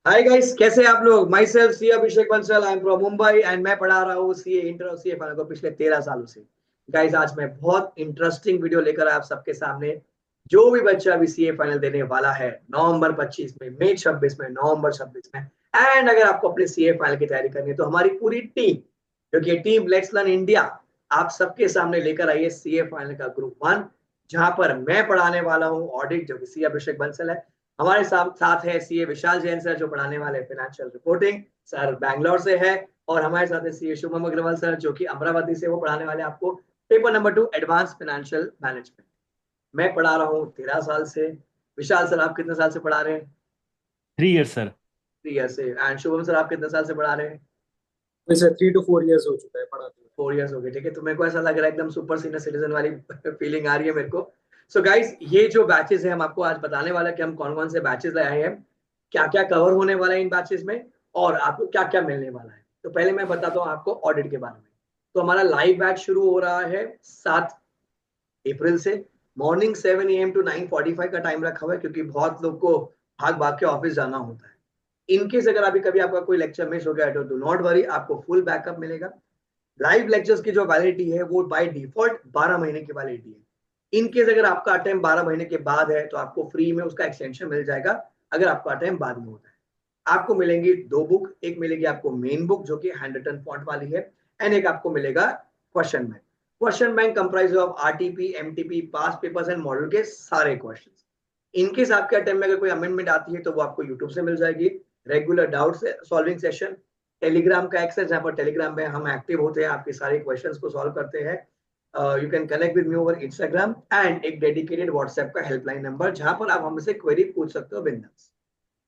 Hi guys, कैसे हैं आप लोग। Myself C Abhishek Bansal, I am from Mumbai and मैं पढ़ा रहा हूँ सीए इंटर और सीए फाइनल को पिछले 13 सालों से। गाइस, आज मैं बहुत इंटरेस्टिंग वीडियो लेकर आया आप सबके सामने। जो भी बच्चा अभी सीए फाइनल देने वाला है नवंबर 25 में, मई 26 में, नवंबर 26 में, एंड अगर आपको अपने सीए फाइनल की तैयारी करनी है तो हमारी पूरी टीम, क्योंकि टीम लेट्स लर्न इंडिया, आप सबके सामने लेकर आई है सीए फाइनल का ग्रुप 1, जहां पर मैं पढ़ाने वाला हूँ ऑडिट, जो कि सी अभिषेक बंसल है। हमारे साथ साथ है सीए विशाल जैन सर, जो पढ़ाने वाले फाइनेंशियल रिपोर्टिंग, सर बैंगलोर से है। और हमारे साथ है सीए शुभम अग्रवाल सर, जो कि अमरावती से, वो पढ़ाने वाले आपको paper number 2 advance financial management. मैं पढ़ा रहा हूँ 13 साल से। विशाल सर, आप कितने साल से पढ़ा रहे हैं। 3 years सर। 3 ईयर से। एंड शुभम सर, आप कितने साल से पढ़ा रहे हैं। वैसे 3 to 4 years हो चुका है पढ़ाते 4 ईयर्स हो गए, ठीक है। तो मेरे को ऐसा लग रहा है एकदम सुपर सीनियर सिटीजन वाली फीलिंग आ रही है मेरे को। सो गाइस, ये जो बैचेस है हम आपको आज बताने वाले हैं कि हम कौन कौन से बैचेस लाए हैं, क्या क्या कवर होने वाला है इन बैचेस में, और आपको क्या क्या मिलने वाला है। तो पहले मैं बताता हूँ आपको ऑडिट के बारे में। तो हमारा लाइव बैच शुरू हो रहा है 7 अप्रैल से। मॉर्निंग 7 AM to 9:45 का टाइम रखा हुआ है, क्योंकि बहुत लोग को भाग भाग के ऑफिस जाना होता है। इनकेस अगर अभी कभी आपका कोई लेक्चर मिस हो गया तो डू नॉट वरी, आपको फुल बैकअप मिलेगा। लाइव लेक्चर्स की जो वैलिडिटी है वो बाय डिफॉल्ट 12 महीने की वैलिडिटी है। इनकेस अगर आपका अटेम्प्ट 12 महीने के बाद है तो आपको फ्री में उसका एक्सटेंशन मिल जाएगा। अगर आपका अटेम्प्ट बाद में होता है, आपको मिलेंगी 2 बुक। एक मिलेगी आपको मेन बुक, जो कि हैंड रिटन फॉन्ट वाली है, एंड एक आपको मिलेगा question bank. Question bank comprise of RTP, MTP, pass papers and model के सारे क्वेश्चन। इनकेस आपके अटेम्प्ट में अगर कोई अमेंडमेंट आती है तो वो आपको यूट्यूब से मिल जाएगी। Regular doubt solving session, Telegram का एक्सेस, जहाँ पर टेलीग्राम में हम एक्टिव होते हैं, आपके सारे क्वेश्चंस को सॉल्व करते हैं। You can connect with me over Instagram, and एक डेडिकेटेड व्हाट्सएप का हेल्पलाइन नंबर, जहां पर आप हमसे क्वेरी पूछ सकते हो बिंदास।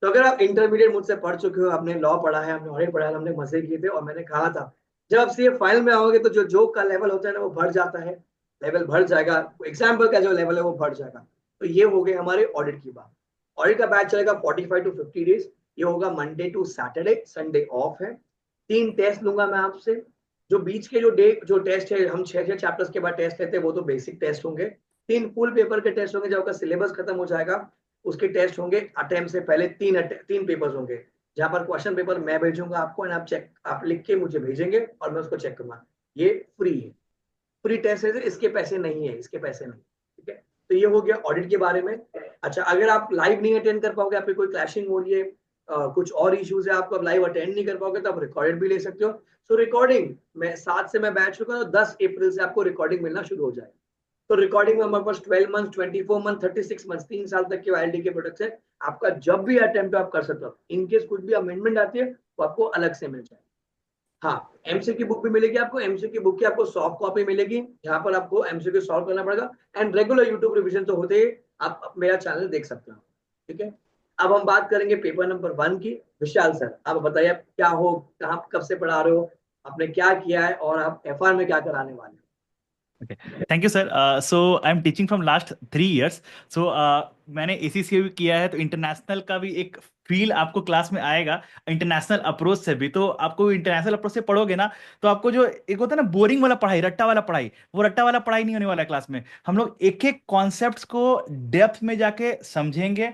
तो अगर आप इंटरमीडिएट मुझसे पढ़ चुके हो, आपने लॉ पढ़ा है, हमने ऑडिट पढ़ा है, हमने मजे किए थे, और मैंने कहा था जब आप सीए फाइनल में आओगे तो जो जोक का लेवल होता है ना वो बढ़ जाता है। लेवल बढ़ जाएगा, एग्जाम्पल का जो लेवल है वो बढ़ जाएगा। तो ये हो गई हमारे ऑडिट की बात। ऑडिट का बैच चलेगा 45 to 50 डेज। ये होगा Monday to Saturday, Sunday off है। 3 टेस्ट लूंगा मैं आपसे। जो बीच के जो टेस्ट है, हम 6 6 चैप्टर्स के बाद टेस्ट लेते हैं, वो तो बेसिक टेस्ट होंगे। 3 फुल पेपर के टेस्ट होंगे, जब आपका सिलेबस खत्म हो जाएगा उसके टेस्ट होंगे। अटेम्प्ट से पहले 3 पेपर्स होंगे, जहां पर क्वेश्चन पेपर मैं भेजूंगा आपको, एंड आप लिख के मुझे भेजेंगे और मैं उसको चेक करूंगा। ये फ्री है। फ्री टेस्ट है, इसके पैसे नहीं है, इसके पैसे नहीं। ठीक है। तो ये हो गया ऑडिट के बारे में। अच्छा, अगर आप लाइव नहीं अटेंड कर पाओगे, आपकी कोई क्लैशिंग हो रही है, कुछ और इश्यूज है, आपको लाइव अटेंड नहीं कर पाओगे, तो आप रिकॉर्डेड भी ले सकते हो। सो रिकॉर्डिंग में 7 से मैं बैच चुका हूँ, 10 अप्रैल से आपको रिकॉर्डिंग मिलना शुरू हो जाएगा। तो रिकॉर्डिंग में हमारे पास 12 मंथ, 24 मंथ, 36 मंथ, 3 साल तक की वैलिडिटी के प्रोडक्ट्स है। आपका जब भी अटेम्प्ट आप कर सकते हो। इनकेस कुछ भी अमेंडमेंट आती है तो आपको अलग से मिल जाए। हाँ, एमसीक्यू बुक भी मिलेगी आपको। एमसीक्यू बुक की आपको सॉफ्ट कॉपी मिलेगी, जहां पर आपको एमसीक्यू सॉल्व करना पड़ेगा। एंड रेगुलर यूट्यूब रिविजन तो होते ही आप मेरा चैनल देख सकते हो। ठीक है। अब हम बात करेंगे पेपर नंबर 1 की। विशाल सर, आप बताइए, आप क्या हो, कहाँ कब से पढ़ा रहे हो, आपने क्या किया है, और आप एफआर में क्या कराने वाले हो। Okay, thank you sir. So I am teaching from last 3 years। सो मैंने एसीसीए भी किया है, तो इंटरनेशनल का भी एक फील आपको क्लास में आएगा। इंटरनेशनल अप्रोच से भी, तो आपको इंटरनेशनल अप्रोच से पढ़ोगे ना, तो आपको जो एक होता है ना बोरिंग वाला पढ़ाई, रट्टा वाला पढ़ाई, वो रट्टा वाला पढ़ाई नहीं होने वाला है क्लास में। हम लोग एक एक कॉन्सेप्ट्स को डेप्थ में जाके समझेंगे।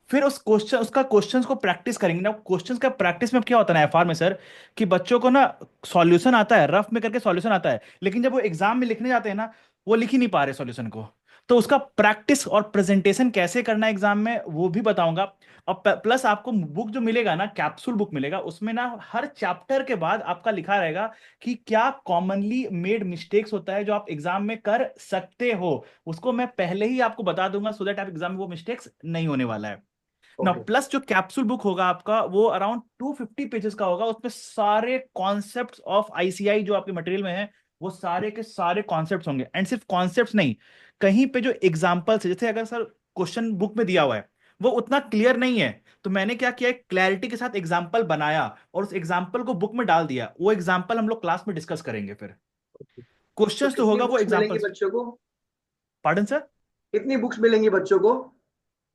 फिर उसका क्वेश्चंस को प्रैक्टिस करेंगे ना। क्वेश्चंस का प्रैक्टिस में अब क्या होता है ना एफआर में सर, कि बच्चों को ना सॉल्यूशन आता है, रफ में करके सॉल्यूशन आता है, लेकिन जब वो एग्जाम में लिखने जाते हैं ना, वो लिख ही नहीं पा रहे सॉल्यूशन को। तो उसका प्रैक्टिस और प्रेजेंटेशन कैसे करना है एग्जाम में, वो भी बताऊंगा। और प्लस आपको बुक जो मिलेगा ना, कैप्सूल बुक मिलेगा, उसमें ना हर चैप्टर के बाद आपका लिखा रहेगा कि क्या कॉमनली मेड मिस्टेक्स होता है जो आप एग्जाम में कर सकते हो। उसको मैं पहले ही आपको बता दूंगा, सो दैट आप एग्जाम में वो मिस्टेक्स नहीं होने वाला है ना। ओके। प्लस जो कैप्सूल बुक होगा आपका, वो अराउंड 250 पेजेस का होगा। उसमें सारे कॉन्सेप्ट्स ऑफ आईसीआई जो आपके मटेरियल में है, वो सारे के सारे कॉन्सेप्ट्स होंगे। एंड सिर्फ कॉन्सेप्ट्स नहीं, कहीं पे जो एग्जांपल्स है, जैसे अगर सर क्वेश्चन बुक में दिया हुआ है वो उतना क्लियर नहीं है, तो मैंने क्या किया, क्लैरिटी के साथ एग्जाम्पल बनाया और उस एग्जाम्पल को बुक में डाल दिया। वो एग्जाम्पल हम लोग क्लास में डिस्कस करेंगे फिर। तो क्वेश्चंस तो कितनी होगा वो बुक्स मिलेंगी एग्जाम्पल्स। बच्चों को। Pardon sir. कितनी बुक्स मिलेंगी बच्चों को।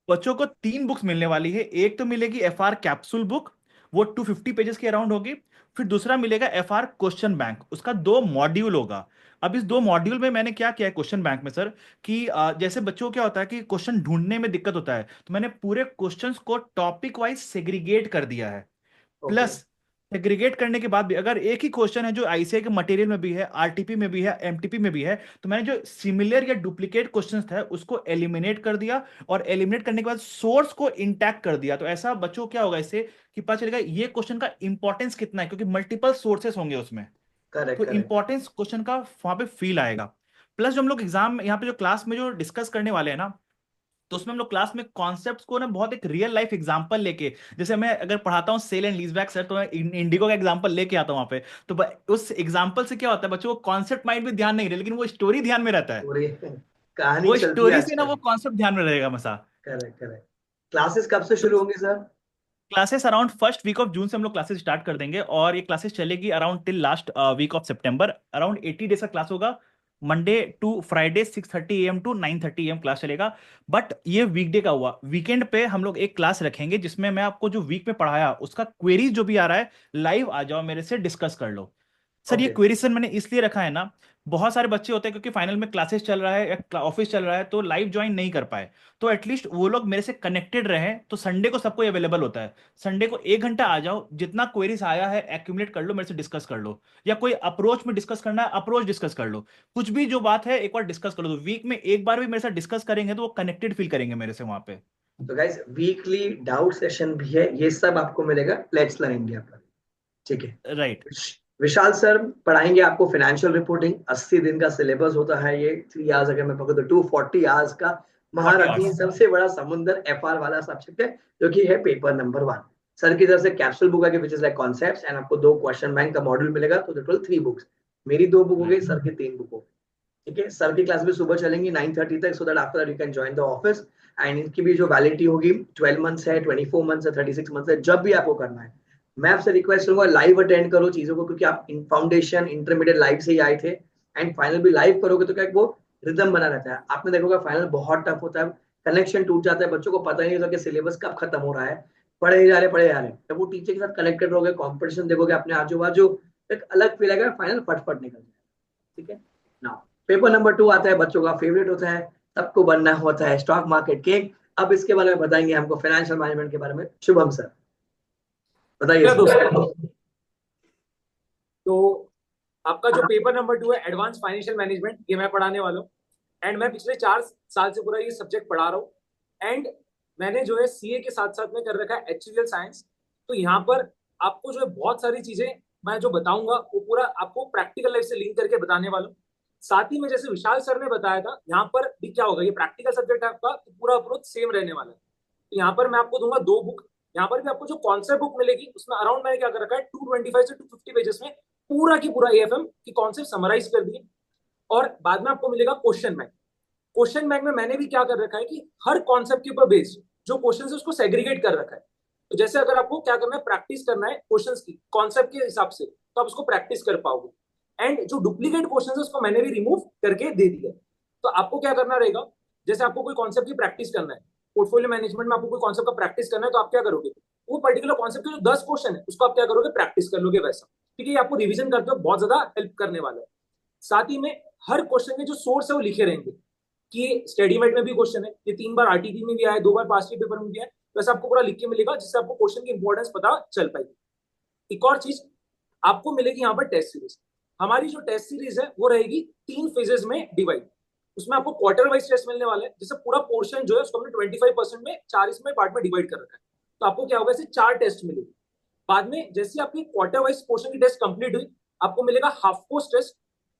बच्चों को 3 बुक्स मिलने वाली है। एक तो मिलेगी एफआर कैप्सूल बुक, वो 250 पेजेस के अराउंड होगी। फिर दूसरा मिलेगा FR क्वेश्चन बैंक, उसका 2 मॉड्यूल होगा। अब इस 2 मॉड्यूल में मैंने क्या किया है क्वेश्चन बैंक में सर, कि जैसे बच्चों को क्या होता है कि क्वेश्चन ढूंढने में दिक्कत होता है, तो मैंने पूरे क्वेश्चंस को टॉपिक वाइज सेग्रीगेट कर दिया है। ओके। प्लस सेग्रीगेट करने के बाद भी अगर एक ही क्वेश्चन है जो आईसीआई के मटेरियल में भी है, आरटीपी में भी है, एमटीपी में भी है, तो मैंने जो सिमिलर या डुप्लीकेट क्वेश्चंस था उसको एलिमिनेट कर दिया, और एलिमिनेट करने के बाद सोर्स को इंटैक्ट कर दिया। तो ऐसा बच्चों को क्या होगा इससे कि पता चलेगा ये क्वेश्चन का इंपॉर्टेंस कितना है, क्योंकि मल्टीपल सोर्सेस होंगे उसमें। करेक्ट तो करेक्ट। इंपॉर्टेंस क्वेश्चन का वहां पे फील आएगा। प्लस जो हम लोग एग्जाम यहाँ पे जो क्लास में जो डिस्कस करने वाले हैं ना, तो उसमें हम लोग क्लास में कॉन्सेप्ट्स को ना बहुत एक रियल लाइफ एग्जांपल लेके, जैसे मैं अगर पढ़ाता हूँ सेल एंड लीजबैक सर, तो मैं इंडिगो का एग्जांपल लेके आता हूँ वहां पे। तो उस एग्जांपल से क्या होता है, बच्चों को कॉन्सेप्ट माइंड में ध्यान नहीं रहे, लेकिन वो स्टोरी ध्यान में रहता है। पूरी कहानी वो चलती है स्टोरी से ना वो आजकल। कॉन्सेप्ट ध्यान में रहेगा मसा। Correct correct. क्लासेस कब से तो शुरू होंगी सर? Classes around first week of June से हम लोग क्लासेस स्टार्ट कर देंगे, और ये क्लासेस चलेगी around till last week of सितंबर। अराउंड 80 डेज का क्लास होगा, Monday to Friday 6:30 AM to 9:30 AM class चलेगा। बट ये वीकडे का हुआ, वीकेंड पे हम लोग एक क्लास रखेंगे जिसमें मैं आपको जो वीक में पढ़ाया उसका क्वेरीज जो भी आ रहा है, लाइव आ जाओ मेरे से डिस्कस कर लो। सर ये ओके। क्वेरी सर मैंने इसलिए रखा है ना, बहुत सारे बच्चे होते हैं क्योंकि फाइनल में क्लासेस चल रहा है या ऑफिस चल रहा है तो लाइव ज्वाइन नहीं कर पाए, तो एटलीस्ट वो लोग मेरे से कनेक्टेड रहें। तो संडे को सबको अवेलेबल होता है, संडे को 1 घंटा आ जाओ, जितना क्वेरीज आया है एक्यूमुलेट कर लो, मेरे से डिस्कस कर लो, या कोई अप्रोच में डिस्कस करना है अप्रोच डिस्कस कर लो, कुछ भी जो बात है एक बार डिस्कस कर लो। तो वीक में एक बार भी मेरे साथ डिस्कस करेंगे तो वो कनेक्टेड फील करेंगे मेरे से वहां पे। तो गाइस वीकली डाउट सेशन भी है, ये सब आपको मिलेगा लेट्स लर्न इंडिया पर। ठीक है। राइट। विशाल सर पढ़ाएंगे आपको फाइनेंशियल रिपोर्टिंग। 80 दिन का सिलेबस होता है ये। 3 आवर्स अगर मैं पकड़ तो 240 आवर्स का 40 आवर्स। महारथी सबसे बड़ा समुंदर एफआर वाला सब्जेक्ट है, जो कि है पेपर नंबर 1। सर की तरफ से कैप्सूल बुक है which is like concepts, and आपको 2 क्वेश्चन बैंक का मॉड्यूल मिलेगा, तो टोटल 3 बुक्स। मेरी 2 बुक हो गई, राइट। सर की 3 बुक हो गई। ठीक है। सर की क्लास भी सुबह चलेंगी 9:30 तक, so that after that you can join the office. And इनकी भी जो वैलिडिटी होगी 12 मंथ्स है, 24 मंथ्स है, 36 मंथ्स है, जब भी आपको करना है। मैं आपसे रिक्वेस्ट करूंगा लाइव अटेंड करो चीजों को, क्योंकि आप फाउंडेशन इंटरमीडिएट लाइव से ही आए थे, एंड फाइनल भी लाइव करोगे तो क्या वो रिदम बना रहता है। आपने देखोगे फाइनल बहुत टफ होता है, कनेक्शन टूट जाता है, बच्चों को पता ही नहीं होता कि सिलेबस कब खत्म हो रहा है। पढ़े ही जा रहे पढ़े जा रहे, जब वो टीचर के साथ कनेक्टेड रहोगे, कॉम्पिटिशन देखोगे अपने आजू बाजू, एक अलग फील आएगा, फाइनल फटफट निकल जाए। ठीक है ना। पेपर नंबर 2 आता है, बच्चों का फेवरेट होता है, सबको बनना होता है स्टॉक मार्केट किंग। अब इसके बारे में बताएंगे हमको फाइनेंशियल मैनेजमेंट के बारे में शुभम सर, बताइए क्या सर। दोस्तों, तो आपका जो पेपर नंबर 2 है एडवांस फाइनेंशियल मैनेजमेंट, ये मैं पढ़ाने वाला हूँ। एंड मैं पिछले 4 साल से पूरा ये सब्जेक्ट पढ़ा रहा हूँ। एंड मैंने जो है सीए के साथ साथ में कर रखा है एक्चुअल साइंस। तो यहाँ पर आपको जो है बहुत सारी चीजें मैं जो बताऊंगा वो पूरा आपको प्रैक्टिकल लाइफ से लिंक करके बताने वाला हूँ। साथ ही में जैसे विशाल सर ने बताया था, यहाँ पर भी क्या होगा, ये प्रैक्टिकल सब्जेक्ट है आपका, तो पूरा अप्रोच सेम रहने वाला है। तो यहाँ पर मैं आपको दूंगा 2 बुक। यहाँ पर भी आपको जो कॉन्सेप्ट बुक मिलेगी उसमें अराउंड मैंने क्या कर रखा है 225 से 250 पेजेस में पूरा की पूरा एएफएम की कॉन्सेप्ट समराइज कर दिए। और बाद में आपको मिलेगा क्वेश्चन बैंक। क्वेश्चन बैंक में मैंने भी क्या कर रखा है कि हर कॉन्सेप्ट के ऊपर बेस्ड जो क्वेश्चन है उसको सेग्रीगेट कर रखा है। तो जैसे अगर आपको क्या करना है, प्रैक्टिस करना है क्वेश्चंस की कॉन्सेप्ट के हिसाब से, तो आप उसको प्रैक्टिस कर पाओगे। एंड जो डुप्लीकेट क्वेश्चन है उसको मैंने भी रिमूव करके दे दिया। तो आपको क्या करना रहेगा, जैसे आपको कोई कॉन्सेप्ट की प्रैक्टिस करना है, पोर्टफोलियो मैनेजमेंट में आपको कोई कॉन्सेप्ट का प्रैक्टिस करना है, तो आप क्या करोगे, वो पर्टिकुलर कॉन्सेप्ट के जो 10 क्वेश्चन है उसको आप क्या करोगे, प्रैक्टिस कर लोगे वैसा। ठीक है, आपको रिविजन करते हो बहुत ज्यादा हेल्प करने वाला है। साथ ही में हर क्वेश्चन के जो सोर्स है वो लिखे रहेंगे, कि स्टडीमेट में भी क्वेश्चन है, ये 3 बार आरटीपी में भी आया, 2 बार पास्ट ईयर पेपर में भी आया, वैसे आपको पूरा लिख के मिलेगा जिससे आपको क्वेश्चन की इंपॉर्टेंस पता चल पाएगी। एक और चीज आपको मिलेगी यहाँ पर टेस्ट सीरीज। हमारी जो टेस्ट सीरीज है वो रहेगी 3 फेजेस में डिवाइड। उसमें आपको क्वार्टर वाइज टेस्ट मिलने वाला है, जिससे पूरा पोर्शन जो है उसको हमने 25% में 4 इसमें पार्ट में डिवाइड कर रखा है। तो आपको क्या होगा, ऐसे 4 टेस्ट मिलेगी। बाद में जैसे आपकी क्वार्टर वाइज पोर्शन की टेस्ट कंप्लीट हुई, आपको मिलेगा हाफ कोर्स टेस्ट।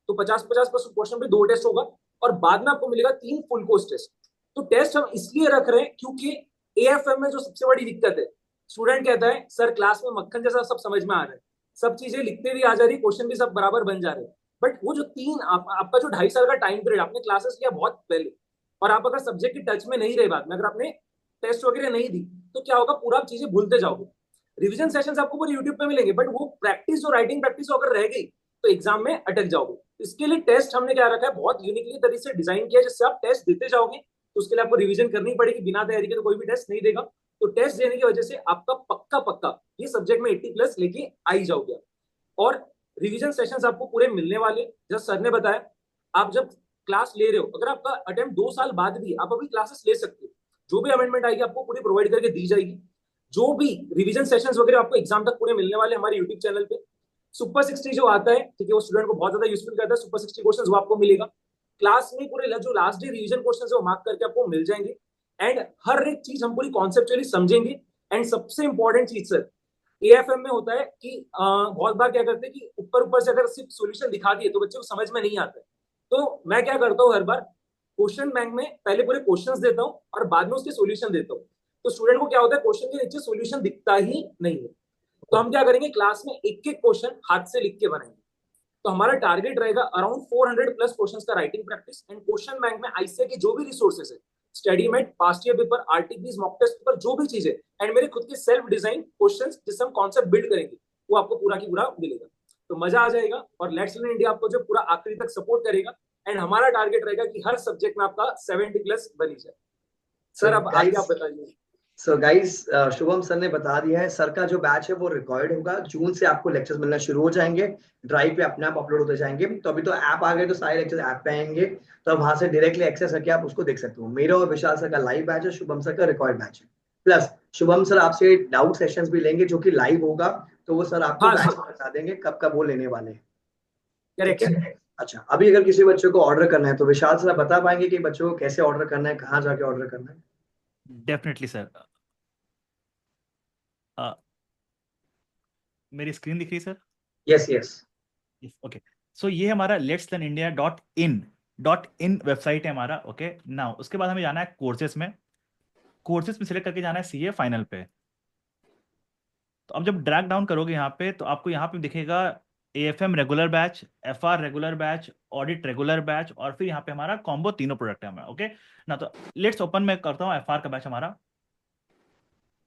तो 50-50% पोर्शन पे 2 टेस्ट होगा, और बाद में आपको मिलेगा 3 फुल कोर्स टेस्ट। तो टेस्ट हम इसलिए रख रहे हैं क्योंकि एएफएम में जो सबसे बड़ी दिक्कत है, स्टूडेंट कहता है सर क्लास में मक्खन जैसा सब समझ में आ रहा है, सब चीजें लिखते भी आ जा रही, क्वेश्चन भी सब बराबर बन जा रहे हैं, बट वो जो आपका जो 2.5 साल का टाइम पीरियड आपने क्लासेस लिया बहुत पहले, और आप अगर सब्जेक्ट की टच में नहीं रहे, बाद में अगर आपने टेस्ट वगैरह नहीं दी, तो क्या होगा, पूरा आप चीजें भूलते जाओगे। रिविजन सेशंस आपको पूरे यूट्यूब पे मिलेंगे, बट वो प्रैक्टिस जो राइटिंग प्रैक्टिस अगर रह गई तो एग्जाम में अटक जाओगे। इसके लिए टेस्ट हमने क्या रखा है, बहुत यूनिकली तरीके से डिजाइन किया है, जिससे आप टेस्ट देते जाओगे। तो उसके लिए आपको रिवीजन करनी पड़ेगी, बिना तैयारी के तो कोई भी टेस्ट नहीं देगा। तो टेस्ट देने की वजह से आपका पक्का पक्का ये सब्जेक्ट में 80+ लेके आ ही जाओगे। और रिवीजन सेशंस आपको पूरे मिलने वाले, जैसे सर ने बताया, आप जब क्लास ले रहे हो, अगर आपका अटेम्प्ट 2 साल बाद भी आप अभी क्लासेस ले सकते हो, जो भी अमेंडमेंट आएगी आपको पूरी प्रोवाइड करके दी जाएगी। जो भी रिवीजन सेशंस वगैरह आपको एग्जाम तक पूरे मिलने वाले हमारे यूट्यूब चैनल पे। सुपर 60 जो आता है, ठीक है, वो स्टूडेंट को बहुत ज्यादा यूजफुल करता है। सुपर 60 क्वेश्चंस वो आपको मिलेगा क्लास में, पूरे जो लास्ट डे रिवीजन क्वेश्चंस है वो मार्क करके आपको मिल जाएंगे। एंड हर एक चीज हम पूरी कॉन्सेप्चुअली समझेंगे। एंड सबसे इंपॉर्टेंट चीज सर, एएफएम में होता है कि बहुत बार क्या करते हैं कि ऊपर ऊपर से अगर सिर्फ सॉल्यूशन दिखा दिए तो बच्चे को समझ में नहीं आता है। तो मैं क्या करता हूँ, हर बार क्वेश्चन बैंक में पहले पूरे क्वेश्चंस देता हूँ और बाद में उसके सॉल्यूशन देता हूँ। तो स्टूडेंट को क्या होता है, क्वेश्चन के नीचे सॉल्यूशन दिखता ही नहीं है। तो हम क्या करेंगे, क्लास में एक एक क्वेश्चन हाथ से लिख के बनाएंगे। तो हमारा टारगेट रहेगा अराउंड 400+ क्वेश्चंस का writing practice. And question bank में आईसीए के जो भी रिसोर्सेज है, study mate, past year paper, RTPs, mock test paper, जो भी चीज है, एंड मेरे खुद के सेल्फ डिजाइन क्वेश्चंस जिससे हम कॉन्सेप्ट बिल्ड करेंगे, वो आपको पूरा की पूरा मिलेगा। तो मजा आ जाएगा। और लेट्स लर्न इंडिया आपको जो पूरा आखिरी तक सपोर्ट करेगा। एंड हमारा टारगेट रहेगा कि हर सब्जेक्ट में आपका 70+ बनी जाए। सर अब आगे आप बताइए। सो गाइस, शुभम सर ने बता दिया है, सर का जो बैच है वो रिकॉर्ड होगा। जून से आपको लेक्चर्स मिलना शुरू हो जाएंगे, ड्राइव पे अपने आप अपलोड होते जाएंगे। तो अभी तो ऐप आ गए, तो सारे लेक्चर्स ऐप पे आएंगे, तो वहां से डायरेक्टली एक्सेस करके आप उसको देख सकते हो। मेरा और विशाल सर का लाइव बैच है, शुभम सर का रिकॉर्ड बैच है। प्लस शुभम सर आपसे डाउट सेशंस भी लेंगे जो कि लाइव होगा, तो वो सर आपको हाँ, बैच बता देंगे कब कब वो लेने वाले हैं। ठीक करेक्ट। है। अच्छा, अभी अगर किसी बच्चे को ऑर्डर करना है तो विशाल सर आप बता पाएंगे कि बच्चों को कैसे ऑर्डर करना है, कहाँ जाके ऑर्डर करना है? Definitely sir. मेरी स्क्रीन दिख रही है सर? Yes yes. ओके। सो ये हमारा let'slearnindia.in वेबसाइट है हमारा। ओके नाउ उसके बाद हमें जाना है कोर्सेज में। कोर्सेज में सिलेक्ट करके जाना है सीए फाइनल पे। तो अब जब ड्रैग डाउन करोगे यहाँ पे, तो आपको यहाँ पे दिखेगा AFM regular batch, FR regular batch, audit regular batch, और फिर यहाँ पे हमारा कॉम्बो तीनों प्रोडक्ट है हमारा। ओके ना, तो लेट्स ओपन में करता हूँ एफआर का बैच हमारा।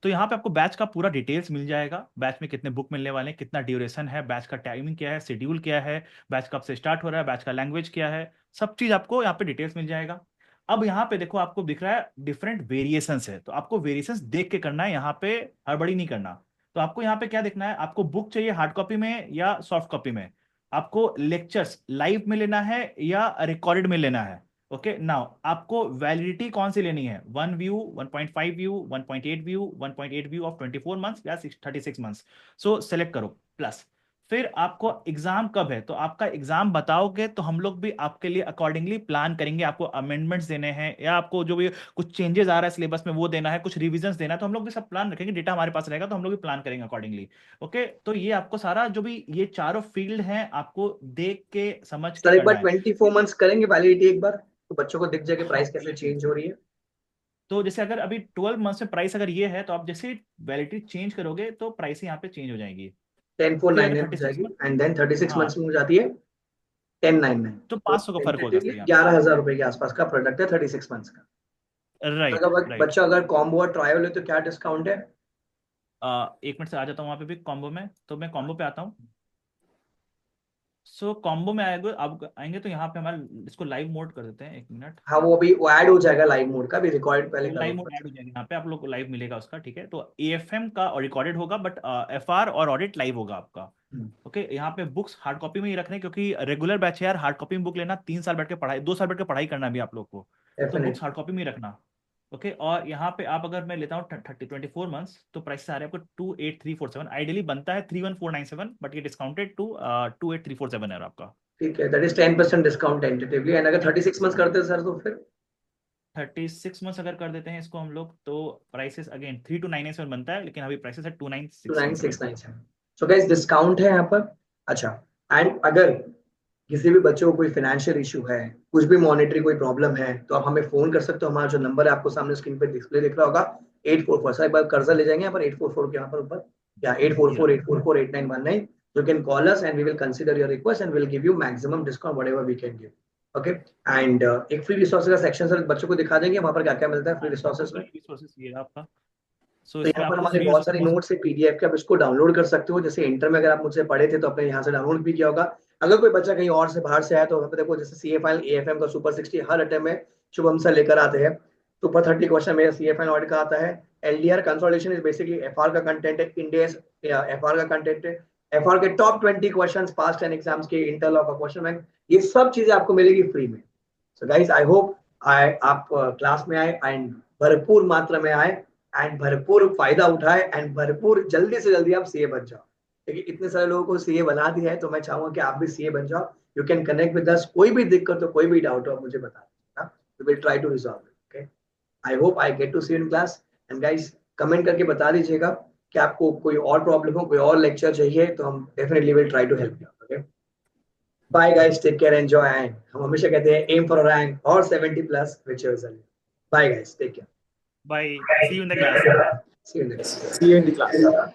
तो यहाँ पे आपको बैच का पूरा डिटेल्स मिल जाएगा। बैच में कितने बुक मिलने वाले हैं, कितना ड्यूरेशन है, बैच का टाइमिंग क्या है, शेड्यूल क्या है, बैच कब से स्टार्ट हो रहा है, बैच का लैंग्वेज क्या है, सब चीज आपको यहाँ पे डिटेल्स मिल जाएगा। अब यहाँ पे देखो, आपको दिख रहा है डिफरेंट वेरिएशंस है, तो आपको वेरिएशंस देख के करना है, यहाँ पे हड़बड़ी नहीं करना। तो आपको यहाँ पे क्या देखना है, आपको बुक चाहिए हार्ड कॉपी में या सॉफ्ट कॉपी में, आपको लेक्चर्स लाइव में लेना है या रिकॉर्डेड में लेना है। ओके नाउ आपको वैलिडिटी कौन सी लेनी है, 1 view, 1.5 view, 1.8 view, 1.8 view of 24 months या 36 मंथ्स। सो सेलेक्ट करो। प्लस फिर आपको एग्जाम कब है, तो आपका एग्जाम बताओगे तो हम लोग भी आपके लिए अकॉर्डिंगली प्लान करेंगे। आपको अमेंडमेंट्स देने हैं या आपको जो भी कुछ चेंजेस आ रहा है सिलेबस में वो देना है, कुछ रिविजन्स देना है, तो हम लोग भी सब प्लान रखेंगे। डेटा हमारे पास रहेगा तो हम लोग भी प्लान करेंगे अकॉर्डिंगली। ओके तो ये आपको सारा जो भी ये चारों फील्ड हैं आपको देख के समझ के सर एक बार करना है। 24 मंथ्स करेंगे वैलिडिटी एक बार, तो बच्चों को दिख जाए कि प्राइस कैसे चेंज हो रही है। तो जैसे अगर अभी 12 मंथ्स में प्राइस अगर ये है, तो आप जैसे वैलिडिटी चेंज करोगे तो प्राइस यहाँ पे चेंज हो जाएगी। 10,499 फिर हो 36 जाएगी, मंथ, एंड देन 36 हाँ, मंथ्स में हो जाती है 1099। तो तो 500 का फर्क हो जाता टेंटेटिवली है यहाँ पे। 11,000 रुपए के आसपास का प्रोडक्ट है 36 मंथ्स का। राइट अगर राइट। बच्चा अगर कॉम्बो और ट्रायल है तो क्या डिस्काउंट है? एक मिनट से आ जाता हूँ वहाँ पे भी कॉम्बो में, तो मैं कॉम्बो पे आता हूँ। सो कॉम्बो में आएगा, आप आएंगे तो यहाँ पे हमारा इसको लाइव मोड कर देते हैं, 1 मिनट। हाँ वो अभी वो ऐड हो जाएगा लाइव मोड का, भी रिकॉर्ड पहले लाइव करो। मोड ऐड हो जाएगा यहाँ पे, आप लोग को लाइव मिलेगा उसका। ठीक है, तो एएफएम का और रिकॉर्डेड होगा, बट एफआर और ऑडिट लाइव होगा आपका। ओके यहाँ पे बुक्स हार्ड कॉपी में ही रखने, क्योंकि रेगुलर बैच है यार, हार्ड कॉपी में बुक लेना 3 साल बैठ के पढ़ाई, 2 साल बैठ के पढ़ाई करना भी आप लोग को, तो बुक्स हार्ड कॉपी में ही रखना। ओके और यहाँ पे आप अगर मैं लेता हूँ 24 मंथ्स, तो प्राइस आ रहे हैं आपको 28347। आइडियली बनता है 31497, बट ये डिस्काउंटेड टू 28347 है आपका। ठीक है, that is 10% discount tentatively. And अगर 36 मंथ्स करते हैं सर तो फिर 36 मंथ्स अगर कर देते हैं इसको हम लोग, तो प्राइसेस अगेन 3297 बनता है, लेकिन अभी प्राइसेस है 2967। 2997। सो गाइस डिस्काउंट है यहाँ पर। अच्छा, एंड अगर किसी भी बच्चे को कोई फाइनेंशियल इशू है, कुछ भी मॉनेटरी कोई प्रॉब्लम है, तो आप हमें फोन कर सकते हो। हमारा जो नंबर है आपको सामने स्क्रीन पे डिस्प्ले दिख रहा होगा, 844। सर एक बार कर्जा ले जाएंगे यहाँ पर 844 के यहाँ पर ऊपर, या 844-844-8919। You can call us and we will consider your request and we'll give you maximum discount whatever we can give. Okay? And एक फ्री रिसोर्सेज का सेक्शन सर बच्चों को दिखा देंगे वहां पर क्या क्या मिलता है फ्री रिसोर्सेज में। रिसोर्सेज ये है आपका। सो तो इसमें यहाँ पर आपको हमारे फ्री बहुत सारी नोट्स है पीडीएफ के, आप इसको डाउनलोड कर सकते हो। जैसे इंटर में अगर आप मुझसे पढ़े थे तो आपने यहाँ से डाउनलोड भी किया होगा। अगर कोई बच्चा कहीं और से बाहर से आया तो वहाँ पे देखो, जैसे सीए फाइनल एएफएम का सुपर 60 हर अटेम्प्ट में शुभम सर लेकर आते हैं। सुपर 30 क्वेश्चन मेरा सीए फाइनल ऑडिट का आता है, LDR consolidation is basically FR का कंटेंट है, इंडेस FR का कंटेंट है, FR के टॉप 20 क्वेश्चंस पास्ट 10 एग्जाम्स के, इंटर लॉ का क्वेश्चन बैंक, ये सब चीजें आपको मिलेगी फ्री में। सो गाइस आई होप आप क्लास में आए एंड भरपूर मात्रा में आए एंड भरपूर फायदा उठाए एंड भरपूर जल्दी से जल्दी आप सीए बन जाओ। देखिए इतने सारे लोगों को सीए बना दिया है, तो मैं चाहूंगा कि आप भी सीए बन जाओ। You can connect with us, कोई भी दिक्कत हो, कोई भी डाउट हो, आप मुझे बता दीजिएगा, we will try to resolve it. Okay, I hope I get to see you in class and guys comment करके बता दीजिएगा कि आपको कोई और प्रॉब्लम हो, कोई और लेक्चर चाहिए, तो हम definitely will try to help you. Okay, bye guys, take care, enjoy. And हम हमेशा कहते हैं एम फॉर रैंक और 70+ which is. Bye guys, take care, bye, see you in the class. see you next See you in the class.